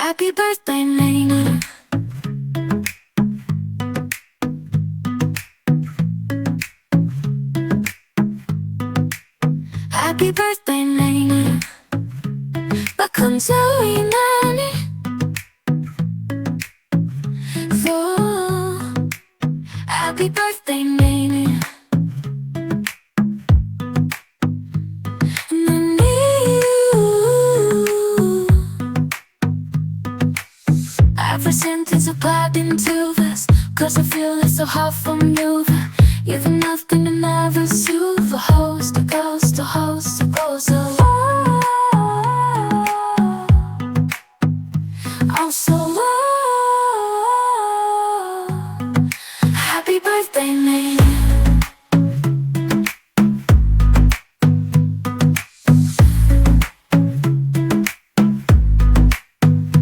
Happy birthday, MUNEER. Happy birthday, MUNEER. Bakınca inanı. Oh, happy birthday, MUNEER. Ever since it's applied into this, 'cause I feel it's so hard for moving. Even nothing to never soothe. A host, a ghost, a host, a ghost, a low. I'm so low. Happy birthday, MUNEER.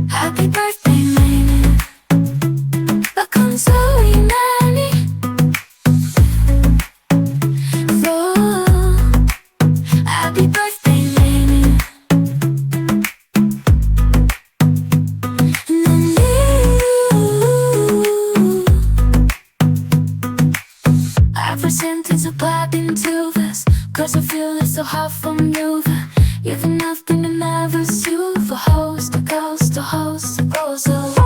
Happy birthday, MUNEER. Bakınca inanı. Oh, happy birthday, MUNEER. Ever since it's applied into this, 'cause I feel it's so hard for moving. Even nothing to never soothe. A host, a ghost, a host, a ghost, a